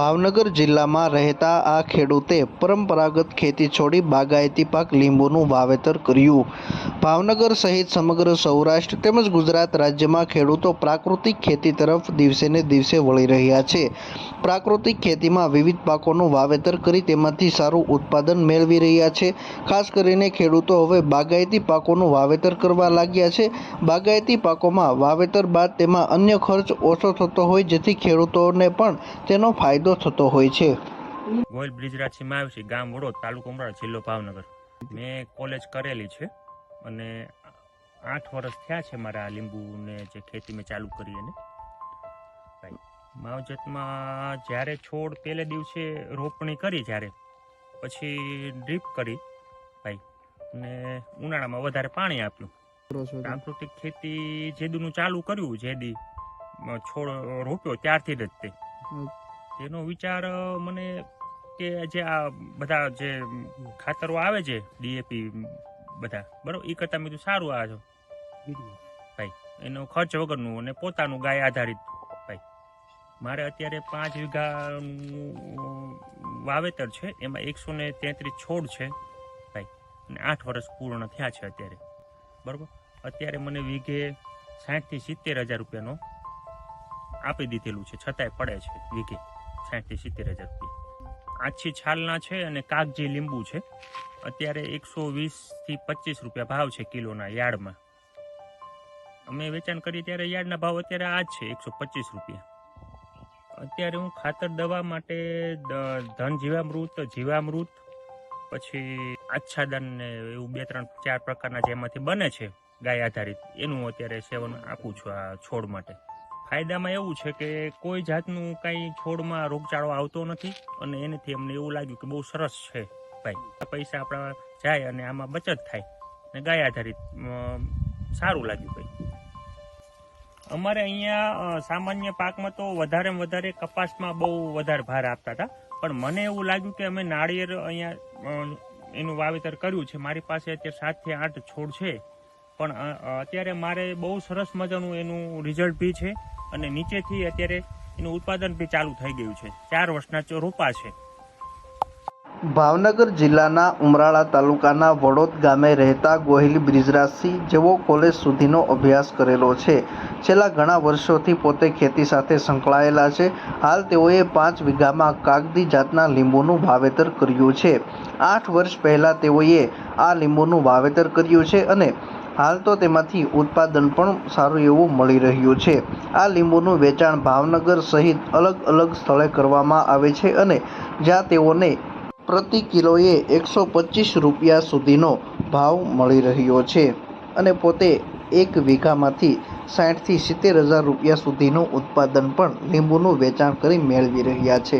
ભાવનગર જિલ્લામાં રહેતા આ ખેડૂતે પરંપરાગત ખેતી છોડી બાગાયતી પાક લીંબુનું વાવેતર કર્યું। ભાવનગર સહિત સમગ્ર સૌરાષ્ટ્ર તેમજ ગુજરાત રાજ્યમાં ખેડૂતો પ્રાકૃતિક ખેતી તરફ દિવસે ને દિવસે વળી રહ્યા છે। પ્રાકૃતિક ખેતીમાં વિવિધ પાકોનું વાવેતર કરી તેમાંથી સારું ઉત્પાદન મેળવી રહ્યા છે। ખાસ કરીને ખેડૂતો હવે બાગાયતી પાકોનું વાવેતર કરવા લાગ્યા છે। બાગાયતી પાકોમાં વાવેતર બાદ તેમાં અન્ય ખર્ચ ઓછો થતો હોય જેથી ખેડૂતોને પણ તેનો ફાયદો થતો હોય છે। ગોયલ બ્રિજરાજસિંહ આવ્યું છે, ગામ વડોદ, તાલુકો ઉમરાળ, જિલ્લો ભાવનગર। મેં કોલેજ કરેલી છે અને 8 વર્ષ થયા છે મારા લીંબુને જે ખેતી મેં ચાલુ કરી એને ભાઈ। માવજતમાં જ્યારે છોડ પહેલે દિવસે રોપણી કરી, જ્યારે પછી ડ્રીપ કરી ભાઈ, અને ઉનાળામાં વધારે પાણી આપ્યું। પ્રાકૃતિક ખેતી જેદુનું ચાલુ કર્યું, જેદી છોડ રોપ્યો ત્યારથી જ તેનો વિચાર મને કે જે આ બધા જે ખાતરો આવે છે ડીએપી બધા બરાબર, એ કરતાં મેં સારું આ ભાઈ એનો ખર્ચ વગરનું અને પોતાનું ગાય આધારિત ભાઈ। મારે અત્યારે 5 વીઘાનું વાવેતર છે, એમાં 133 છોડ છે ભાઈ, અને 8 વર્ષ પૂર્ણ થયા છે અત્યારે બરાબર। અત્યારે મને વીઘે 60 થી 70 હજાર રૂપિયાનો આપી દીધેલું છે, છતાંય પડે છે વીઘે 60 થી 70 હજાર રૂપિયા। આછી છાલના છે અને કાગજી લીંબુ છે, અત્યારે 120 થી 25 રૂપિયા ભાવ છે કિલોના યાર્ડમાં। અમે વેચાણ કરીએ ત્યારે યાર્ડના ભાવ અત્યારે આ જ છે 125 રૂપિયા। અત્યારે હું ખાતર દવા માટે ધન જીવામૃત પછી આચ્છાદન ને એવું 2, 3, 4 પ્રકારના જેમાંથી બને છે ગાય આધારિત, એનું અત્યારે સેવન આપું છું આ છોડ માટે। ફાયદામાં એવું છે કે કોઈ જાતનું કાંઈ છોડમાં રોગચાળો આવતો નથી, અને એનાથી અમને એવું લાગ્યું કે બહુ સરસ છે ભાઈ, પૈસા આપણા જાય અને આમાં બચત થાય, અને ગાય આધારિત સારું લાગ્યું ભાઈ। અમારે અહીંયા સામાન્ય પાકમાં તો વધારે કપાસમાં બહુ વધારે ભાર આપતા હતા, પણ મને એવું લાગ્યું કે અમે નાળિયેર અહીંયા એનું વાવેતર કર્યું છે। મારી પાસે અત્યારે 7 થી 8 છોડ છે, પણ અત્યારે મારે બહુ સરસ મજાનું એનું રિઝલ્ટ બી છે, અને નીચેથી અત્યારે એનું ઉત્પાદન બી ચાલુ થઈ ગયું છે। 4 વર્ષના રોપા છે। ભાવનગર જિલ્લાના ઉમરાળા તાલુકાના વડોદ ગામે રહેતા ગોહિલ બ્રિજરાજસિંહ, જેઓ કોલેજ સુધીનો અભ્યાસ કરેલો છે, છેલ્લા ઘણા વર્ષોથી પોતે ખેતી સાથે સંકળાયેલા છે। હાલ તેઓએ 5 વીઘામાં કાગદી જાતના લીંબુનું વાવેતર કર્યું છે। 8 વર્ષ પહેલાં તેઓએ આ લીંબુનું વાવેતર કર્યું છે અને હાલ તો તેમાંથી ઉત્પાદન પણ સારું એવું મળી રહ્યું છે। આ લીંબુનું વેચાણ ભાવનગર સહિત અલગ સ્થળે કરવામાં આવે છે અને જ્યાં તેઓને પ્રતિ કિલોએ 125 રૂપિયા સુધીનો ભાવ મળી રહ્યો છે, અને પોતે 1 વીઘામાંથી 60 થી 70 હજાર રૂપિયા સુધીનું ઉત્પાદન પણ લીંબુનું વેચાણ કરી મેળવી રહ્યા છે।